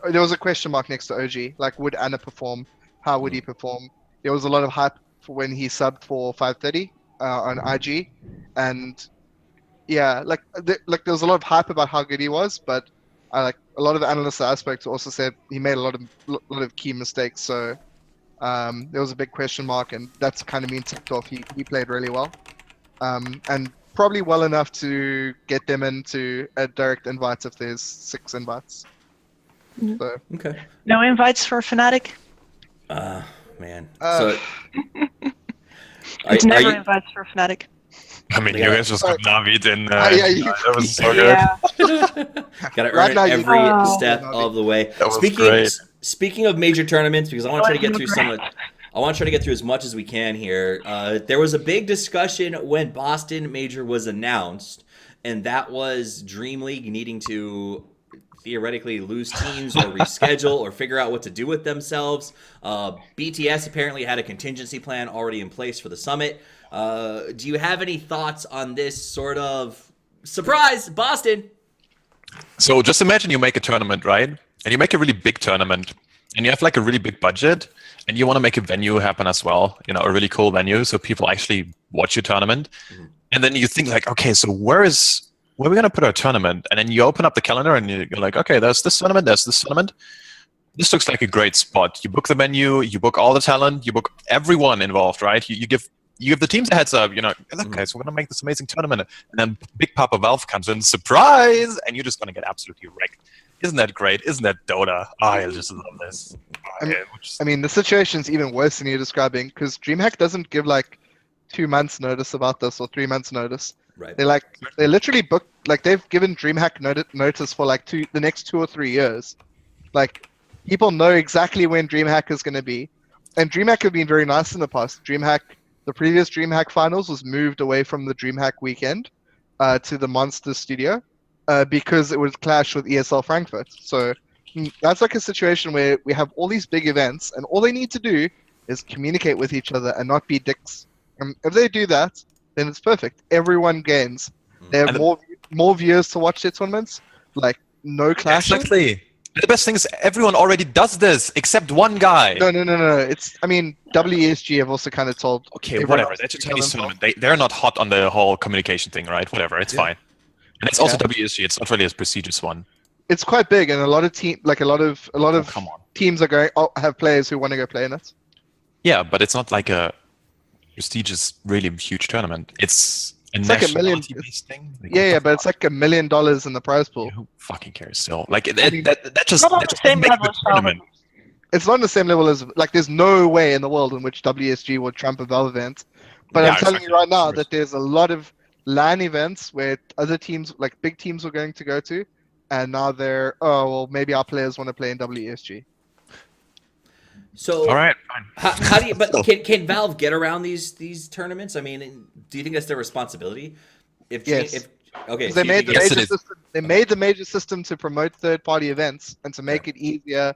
there was a question mark next to OG. Like, would Anna perform? How would he perform? There was a lot of hype for when he subbed for 530 on IG, and there was a lot of hype about how good he was, but a lot of the analysts that I spoke to also said he made a lot of key mistakes. So there was a big question mark, and that's kind of been ticked off. He played really well, and probably well enough to get them into a direct invite if there's 6 invites. So. Okay. No invites for Fnatic? Man. It's never invites for Fnatic. You guys just got Navid in. That was so good. Yeah. Got to earn it every step of the way. That was great. Speaking of major tournaments, because I want to try to get through I want to try to get through as much as we can here. There was a big discussion when Boston Major was announced, and that was Dreamleague needing to theoretically lose teams or reschedule or figure out what to do with themselves. BTS apparently had a contingency plan already in place for the summit. Do you have any thoughts on this sort of surprise, Boston? So just imagine you make a tournament, right? And you make a really big tournament, and you have like a really big budget, and you want to make a venue happen as well, a really cool venue so people actually watch your tournament. Mm-hmm. And then you think like, okay, so where are we going to put our tournament? And then you open up the calendar and you're like, okay, there's this tournament, there's this tournament. This looks like a great spot. You book the venue, you book all the talent, you book everyone involved, right? You give the teams a heads up, look guys, we're going to make this amazing tournament. And then Big Papa Valve comes in, surprise, and you're just going to get absolutely wrecked. Isn't that great? Isn't that Dota? I just love this. I mean, the situation's even worse than you're describing because DreamHack doesn't give like 2 months notice about this or 3 months notice. Right. They literally booked, like they've given DreamHack notice for like the next 2 or 3 years. Like people know exactly when DreamHack is going to be, and DreamHack have been very nice in the past. The previous DreamHack finals was moved away from the DreamHack weekend to the Monster Studio because it would clash with ESL Frankfurt. So that's like a situation where we have all these big events, and all they need to do is communicate with each other and not be dicks. And if they do that, then it's perfect. Everyone gains. They have more viewers to watch their tournaments. Like no clashing. Exactly. The best thing is everyone already does this except one guy. No. WESG have also kind of told. Okay, whatever. That's a Chinese tournament. They're not hot on the whole communication thing, right? Whatever. It's fine. And it's also WESG. It's not really a prestigious one. It's quite big, and a lot of teams have players who want to go play in it. Yeah, but it's not like a prestigious, really huge tournament. It's like $1 million thing. Like, but it's like $1 million in the prize pool. Who fucking cares still? Like that just Not on that the just same makes level the as tournament. It's not on the same level as like. There's no way in the world in which WSG would trump a Valve event. But I'm telling you right now that there's a lot of LAN events where other teams, like big teams, were going to go to, and now they're maybe our players want to play in WESG. So all right, fine. How do you? But can Valve get around these tournaments? I mean, do you think that's their responsibility? Yes. Okay. They made the Yes, major system. They made the major system to promote third-party events and to make it easier,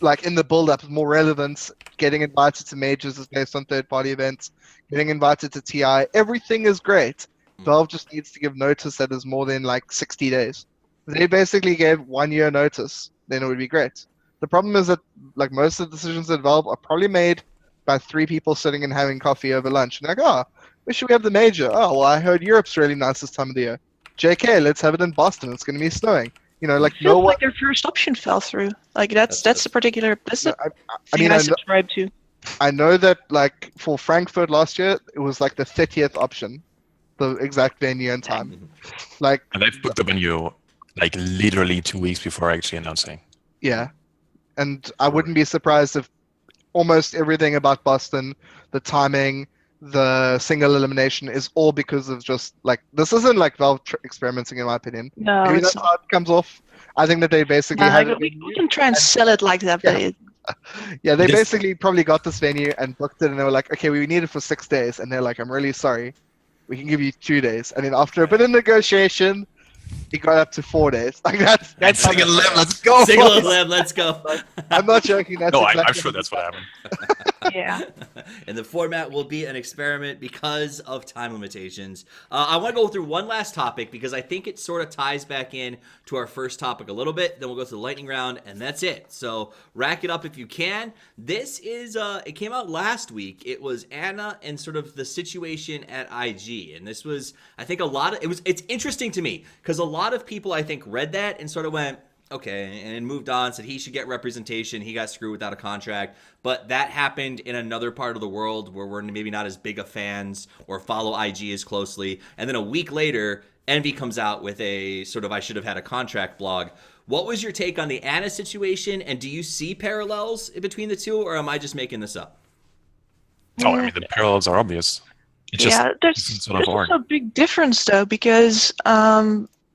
like in the build-up, more relevance. Getting invited to majors is based on third-party events. Getting invited to TI, everything is great. Valve just needs to give notice that is more than like 60 days. They basically gave 1 year notice, then it would be great. The problem is that like most of the decisions at Valve are probably made by 3 people sitting and having coffee over lunch. And like, where should we have the major? Oh, well, I heard Europe's really nice this time of the year. JK, let's have it in Boston. It's going to be snowing. You know, like no one. Like their first option fell through. Like that's a particular. That's the thing I subscribe to. I know that like for Frankfurt last year, it was like the 30th option, the exact venue and time. Like, and they've booked the venue like literally 2 weeks before actually announcing. Yeah, and I wouldn't be surprised if almost everything about Boston, the timing, the single elimination, is all because of just like this isn't like Valve experimenting, in my opinion. No, maybe it's that's how it comes off. I think that they basically we can try and sell it like that, but yeah, they basically probably got this venue and booked it, and they were like, okay, we need it for 6 days, and they're like, I'm really sorry, we can give you 2 days, and then after a bit of negotiation, it got up to 4 days. Like that's single limb, let's go. Single limb, let's go. I'm not joking. That's no, exactly I'm sure that's what happened. Yeah. And the format will be an experiment because of time limitations. I want to go through one last topic because I think it sort of ties back in to our first topic a little bit. Then we'll go to the lightning round, and that's it. So rack it up if you can. This is it came out last week. It was Anna and sort of the situation at IG, and this was I think it's interesting to me because a lot of people I think read that and sort of went, okay, and moved on, said he should get representation. He got screwed without a contract. But that happened in another part of the world where we're maybe not as big of fans or follow IG as closely. And then a week later, Envy comes out with a sort of I should have had a contract blog. What was your take on the Anna situation? And do you see parallels between the two, or am I just making this up? Oh, I mean, the parallels are obvious. It's there's also a big difference, though, because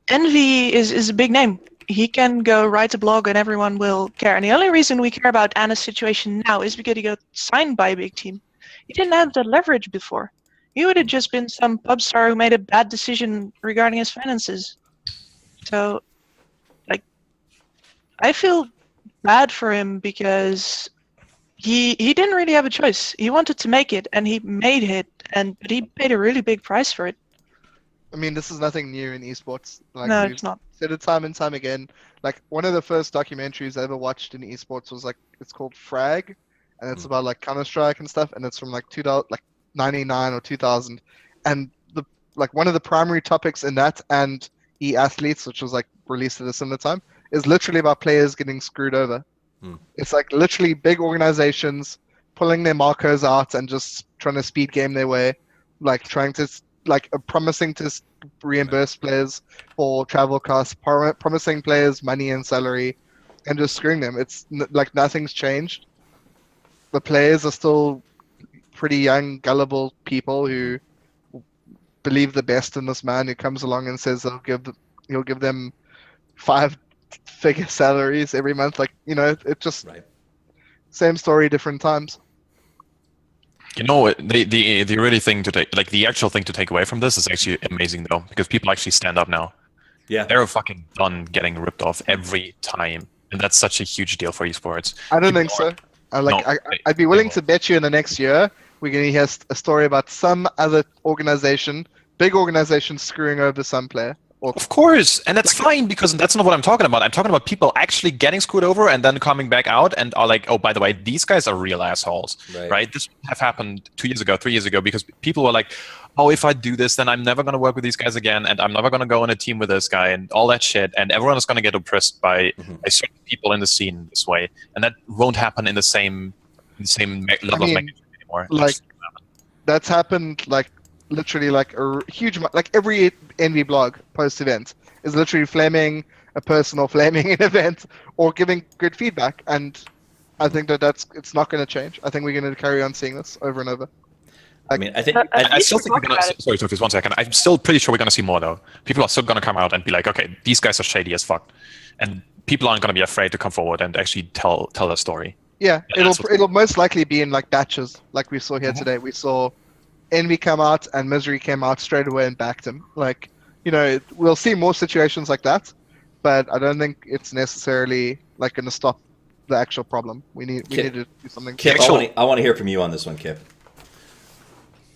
Envy is a big name. He can go write a blog and everyone will care. And the only reason we care about Anna's situation now is because he got signed by a big team. He didn't have that leverage before. He would have just been some pub star who made a bad decision regarding his finances. So, like, I feel bad for him because he didn't really have a choice. He wanted to make it, and he made it, but he paid a really big price for it. I mean, this is nothing new in esports. Like, no, it's not. Said it time and time again. Like, one of the first documentaries I ever watched in esports was like, it's called Frag, and it's about like Counter-Strike and stuff, and it's from like 99 or 2000, and one of the primary topics in that and e-athletes, which was like released at a similar time, is literally about players getting screwed over. It's like literally big organizations pulling their marcos out and just trying to speed game their way, like trying to like promising to reimburse players for travel costs, promising players money and salary, and just screwing them. It's like nothing's changed. The players are still pretty young, gullible people who believe the best in this man who comes along and says he'll give them 5-figure salaries every month. Like, it just Right. same story, different times. You know, the really thing to take, like the actual thing to take away from this is actually amazing though, because people actually stand up now. Yeah. They're fucking done getting ripped off every time, and that's such a huge deal for esports. I don't think People so. No, I'd be willing to bet you in the next year we're going to hear a story about some other organization, big organization, screwing over some player. Of course, and that's fine because that's not what I'm talking about. I'm talking about people actually getting screwed over and then coming back out and are like, oh, by the way, these guys are real assholes, right? This would have happened 2 years ago, 3 years ago, because people were like, oh, if I do this, then I'm never going to work with these guys again, and I'm never going to go on a team with this guy and all that shit, and everyone is going to get oppressed by certain people in the scene this way, and that won't happen in the same level of magnitude anymore. Like, that's happened like literally like a huge like every NV blog post event is literally flaming a person or flaming an event or giving good feedback, and I think it's not going to change. I think we're going to carry on seeing this over and over. I mean, I think I still think we're gonna. Sorry, Sophie, 1 second. I'm still pretty sure we're gonna see more though. People are still gonna come out and be like, okay, these guys are shady as fuck, and people aren't gonna be afraid to come forward and actually tell their story. Yeah, it'll most likely be in like batches, like we saw here today. We saw Envy come out and Misery came out straight away and backed him. Like, we'll see more situations like that, but I don't think it's necessarily like going to stop the actual problem. We need to do something. Kip, I want to hear from you on this one, Kip.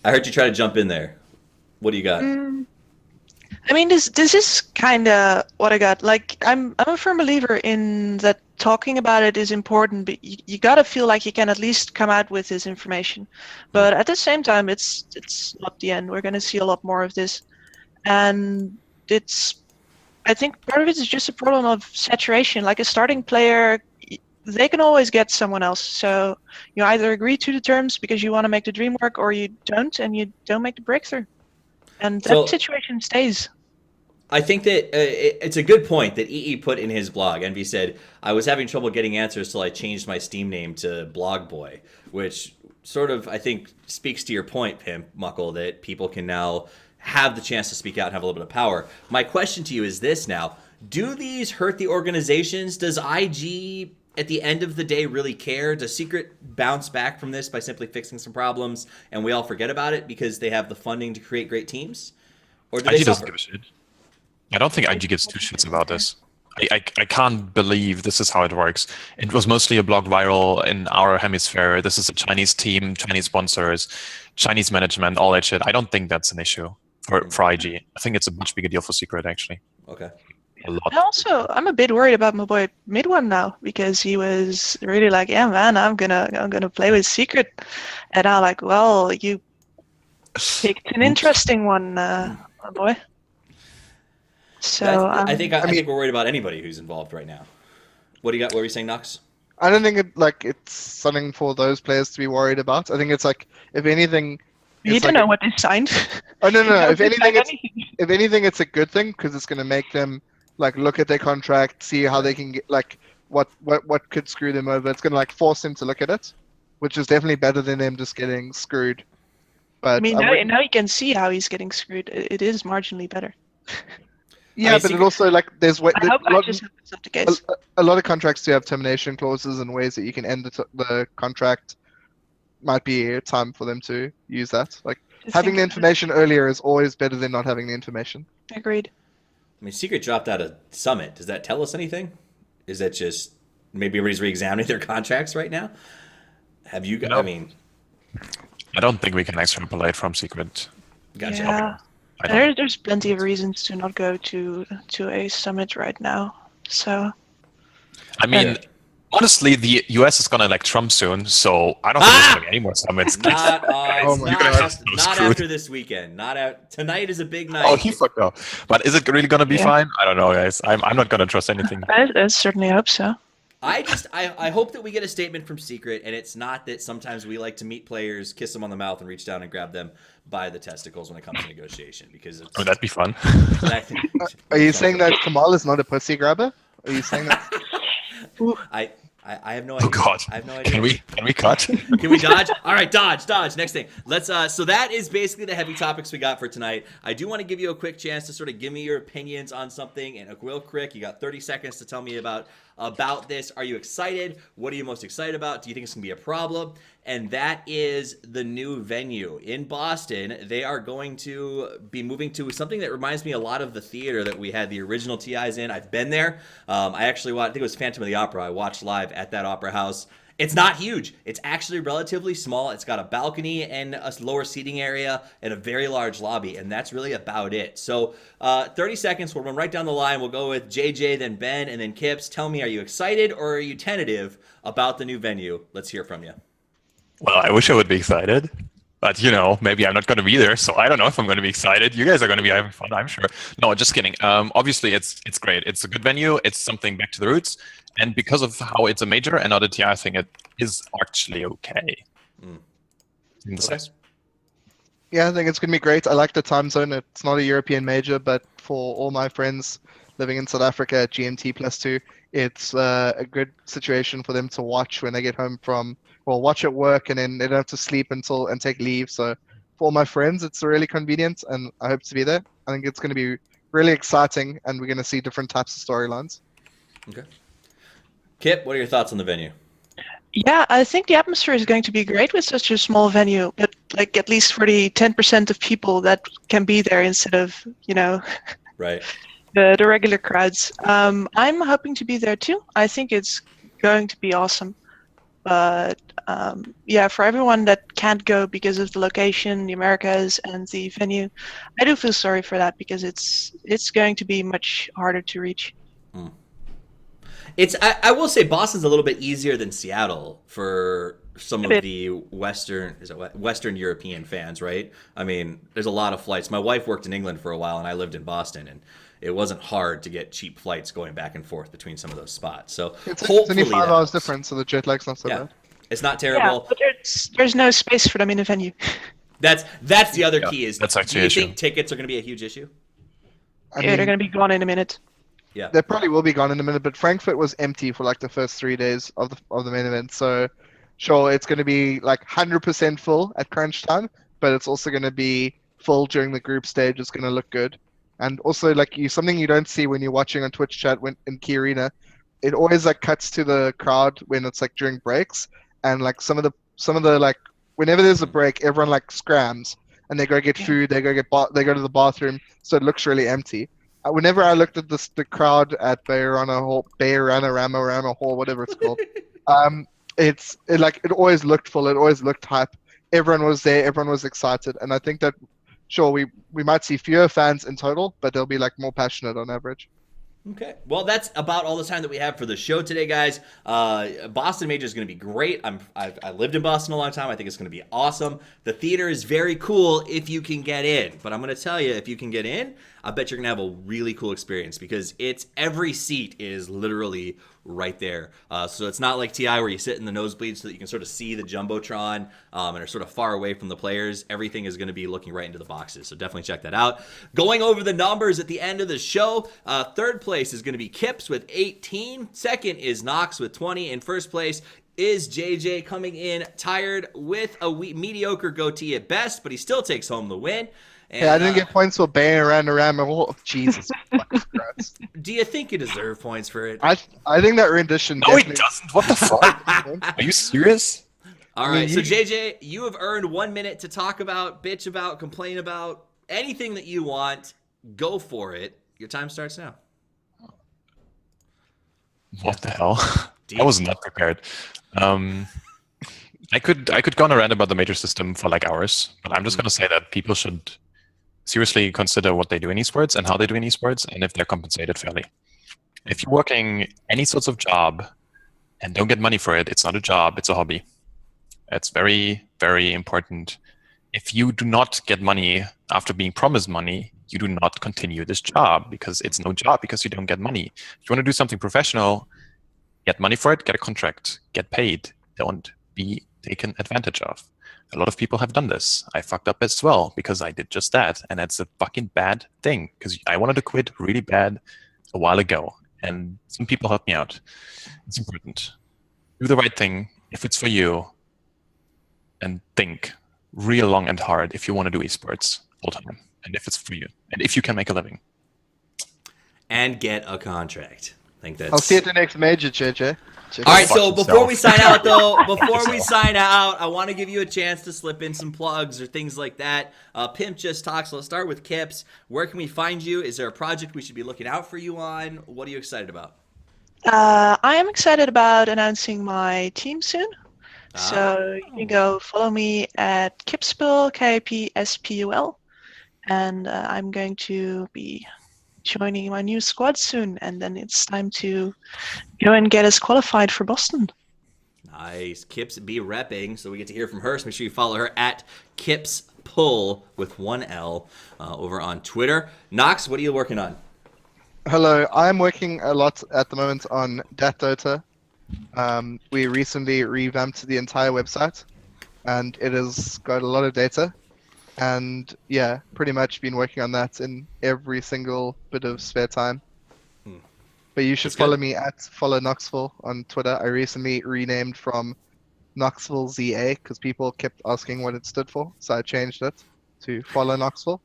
I heard you try to jump in there. What do you got? I mean, this is kind of what I got. Like, I'm a firm believer in that talking about it is important, but you got to feel like you can at least come out with this information. But at the same time, it's not the end. We're going to see a lot more of this. And I think part of it is just a problem of saturation. Like a starting player, they can always get someone else. So you either agree to the terms because you want to make the dream work, or you don't, and you don't make the breakthrough. And that situation stays. I think that it's a good point that EE put in his blog. Envy said, I was having trouble getting answers till I changed my Steam name to Blog Boy, which sort of, I think, speaks to your point, Pimp, Muckle, that people can now have the chance to speak out and have a little bit of power. My question to you is this now. Do these hurt the organizations? Does IG, at the end of the day, really care? Does Secret bounce back from this by simply fixing some problems and we all forget about it because they have the funding to create great teams? Or do IG they doesn't suffer? give a shit. I don't think IG gives two shits about this. I can't believe this is how it works. It was mostly a blog viral in our hemisphere. This is a Chinese team, Chinese sponsors, Chinese management, all that shit. I don't think that's an issue for IG. I think it's a much bigger deal for Secret, actually. Okay. A lot. I'm a bit worried about my boy Midone now, because he was really like, yeah, man, I'm gonna play with Secret, and I'm like, well, you picked an interesting one, my boy. So I think we're worried about anybody who's involved right now. What do you got? What were you saying, Knox? I don't think it's something for those players to be worried about. I think it's like, if anything, you don't know what they signed. Oh no! If anything, it's a good thing, because it's going to make them like look at their contract, see how they can get like what could screw them over. It's going to like force them to look at it, which is definitely better than them just getting screwed. But I mean, now you can see how he's getting screwed. It is marginally better. Yeah, but it also like there's I hope that just happens not the case. a lot of contracts do have termination clauses and ways that you can end the contract. Might be a time for them to use that. Like having the information earlier is always better than not having the information. Agreed. I mean, Secret dropped out of Summit. Does that tell us anything? Is that just maybe everybody's re-examining their contracts right now? Have you? No. I mean, I don't think we can extrapolate from Secret. gotcha. Yeah. There's plenty of reasons to not go to a summit right now. So. I mean, honestly, the US is gonna elect Trump soon, so I don't think there's gonna be any more summits. Not Screwed. after this weekend. Not out. Tonight is a big night. Oh, he fucked up. But is it really gonna be fine? I don't know, guys. I'm not gonna trust anything. I certainly hope so. I hope that we get a statement from Secret, and it's not that sometimes we like to meet players, kiss them on the mouth, and reach down and grab them by the testicles when it comes to negotiation, because it's. Would that be fun? I think, Are you saying that Kamal is not a pussy grabber? Are you saying that? I have no idea. Oh God! I have no idea. Can we cut? Can we dodge? All right, dodge. Next thing. Let's. So that is basically the heavy topics we got for tonight. I do want to give you a quick chance to sort of give me your opinions on something, and real quick, you got 30 seconds to tell me about this. Are you excited? What are you most excited about? Do you think it's gonna be a problem? And that is the new venue in Boston. They are going to be moving to something that reminds me a lot of the theater that we had the original TIs in. I've been there. I actually watched, I think it was Phantom of the Opera. I watched live at that opera house. It's not huge. It's actually relatively small. It's got a balcony and a lower seating area and a very large lobby, and that's really about it. So 30 seconds. We'll run right down the line. We'll go with JJ, then Ben, and then Kips. Tell me, are you excited or are you tentative about the new venue? Let's hear from you. Well, I wish I would be excited, but maybe I'm not going to be there, so I don't know if I'm going to be excited. You guys are going to be having fun, I'm sure. No, just kidding. Obviously, it's great. It's a good venue. It's something back to the roots, and because of how it's a major and not a TI thing, it is actually okay. Okay. Yeah, I think it's going to be great. I like the time zone. It's not a European major, but for all my friends living in South Africa at GMT +2, it's a good situation for them to watch when they get home from, watch at work, and then they don't have to sleep and take leave. So for all my friends, it's really convenient, and I hope to be there. I think it's going to be really exciting, and we're going to see different types of storylines. Okay. Kip, what are your thoughts on the venue? Yeah, I think the atmosphere is going to be great with such a small venue, but like at least for the 10% of people that can be there instead of, Right. the regular crowds. I'm hoping to be there too. I think it's going to be awesome. But yeah, for everyone that can't go because of the location, the Americas, and the venue, I do feel sorry for that because it's going to be much harder to reach. I will say Boston's a little bit easier than Seattle for some of the Western European fans, right? I mean, there's a lot of flights. My wife worked in England for a while, and I lived in Boston, and it wasn't hard to get cheap flights going back and forth between some of those spots. So it's hopefully only 5 hours difference, so the jet lag's not so bad. It's not terrible. Yeah, but there's no space for them in the venue. That's the other key is. That's actually do you an issue. think tickets are going to be a huge issue? They're going to be gone in a minute. Yeah, they probably will be gone in a minute. But Frankfurt was empty for like the first 3 days of the main event. So sure, it's going to be like 100% full at crunch time, but it's also going to be full during the group stage. It's going to look good. And also, like something you don't see when you're watching on Twitch chat in Key Arena, it always like cuts to the crowd when it's like during breaks, and like some of the like whenever there's a break, everyone like scrams and they go get food, they go to the bathroom, so it looks really empty. Whenever I looked at the crowd at Bayarana Hall, whatever it's called, it always looked full. It always looked hype. Everyone was there. Everyone was excited, and I think that. Sure, we might see fewer fans in total, but they'll be like more passionate on average. Okay. Well, that's about all the time that we have for the show today, guys. Boston Major is going to be great. I lived in Boston a long time. I think it's going to be awesome. The theater is very cool if you can get in. But I'm going to tell you, if you can get in, I bet you're going to have a really cool experience because every seat is literally right there. So it's not like TI where you sit in the nosebleed so that you can sort of see the Jumbotron and are sort of far away from the players. Everything is going to be looking right into the boxes. So definitely check that out. Going over the numbers at the end of the show, third place is going to be Kips with 18. Second is Knox with 20. In first place is JJ coming in tired with a mediocre goatee at best, but he still takes home the win. And, I didn't get points for baying around the ram. Oh, Jesus fucking Christ. Do you think you deserve points for it? I think that rendition. No, it doesn't. What the fuck? Are you serious? All right, so JJ, you have earned 1 minute to talk about, bitch about, complain about, anything that you want. Go for it. Your time starts now. What the hell? I was not prepared. I could go on a rant about the major system for like hours, but I'm just going to say that people should seriously consider what they do in esports and how they do in esports and if they're compensated fairly. If you're working any sorts of job and don't get money for it, it's not a job, it's a hobby. It's very, very important. If you do not get money after being promised money, you do not continue this job because it's no job because you don't get money. If you want to do something professional, Get money for it, get a contract, get paid. Don't be taken advantage of. A lot of people have done this. I fucked up as well because I did just that. And that's a fucking bad thing because I wanted to quit really bad a while ago. And some people helped me out. It's important. Do the right thing if it's for you. And think real long and hard if you want to do esports full time. And if it's for you. And if you can make a living. And get a contract. I think that's... I'll see you at the next major, JJ. All right, so Fuck before we yourself. sign out, though, I want to give you a chance to slip in some plugs or things like that. Pimp Just Talks. So let's start with Kips. Where can we find you? Is there a project we should be looking out for you on? What are you excited about? I am excited about announcing my team soon. So you can go follow me at Kipspul, Kipspul. And I'm going to be joining my new squad soon. And then it's time to go and get us qualified for Boston. Nice. Kips be repping, so we get to hear from her. So make sure you follow her at Kipspull with one L over on Twitter. Nox, what are you working on? Hello, I'm working a lot at the moment on Dat Dota. We recently revamped the entire website, and it has got a lot of data. And yeah, pretty much been working on that in every single bit of spare time. But you should That's follow good. me at follow Knoxville on Twitter. I recently renamed from Knoxville ZA because people kept asking what it stood for, so I changed it to follow Knoxville.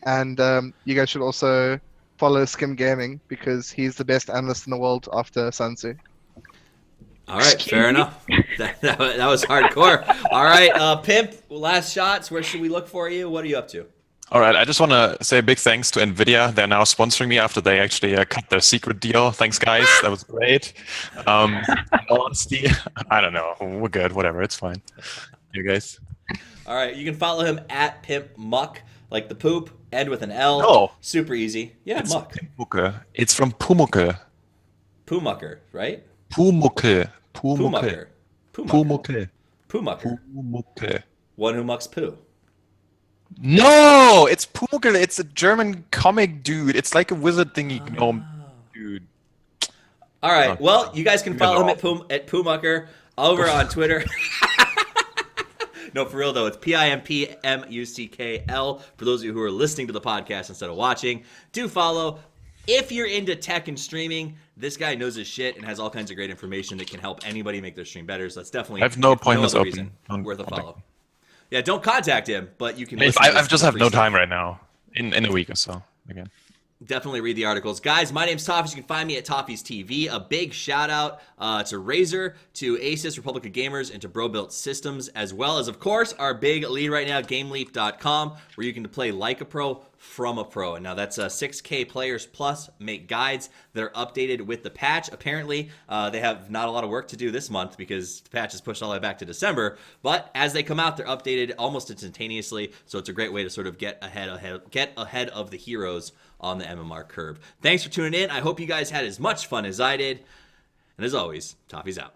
And you guys should also follow Skim Gaming because he's the best analyst in the world after Sansu. All right, fair enough. That was hardcore. All right, Pimp, last shots. Where should we look for you? What are you up to? All right, I just want to say a big thanks to NVIDIA. They're now sponsoring me after they actually cut their secret deal. Thanks, guys. That was great. In all honesty, I don't know. We're good. Whatever. It's fine. You guys. All right, you can follow him at Pimp Muck, like the poop, end with an L. No. Super easy. Yeah, It's Muck. Pumuckl. It's from Pumuckl. Pumucker, right? Pumuckl. Pumucker. Pumuckl. Pumucker. Pumuckl. One who mucks poo. No, it's Pumuckl. It's a German comic dude. It's like a wizard thingy gnome dude. All right, Okay. well, you guys can You follow him guys at Pumucker over on Twitter. No, for real, though. It's PIMPMUCKL for those of you who are listening to the podcast instead of watching. Do follow. If you're into tech and streaming, this guy knows his shit and has all kinds of great information that can help anybody make their stream better. So that's definitely I have no if appointments other open. reason, Don't worth a contact follow. Yeah, don't contact him, but you can. If listen to I this just for have free no stuff. time right now. In a week or so. Again. Definitely read the articles. Guys, my name's Toffees. You can find me at Toffees TV. A big shout out to Razer, to Asus, Republic of Gamers, and to Bro Built Systems, as well as, of course, our big lead right now, GameLeap.com, where you can play like a pro from a pro. And now that's 6K players plus make guides that are updated with the patch. Apparently, they have not a lot of work to do this month because the patch is pushed all the way back to December. But as they come out, they're updated almost instantaneously. So it's a great way to sort of get ahead of the heroes on the MMR curve. Thanks for tuning in. I hope you guys had as much fun as I did. And as always, Toffee's out.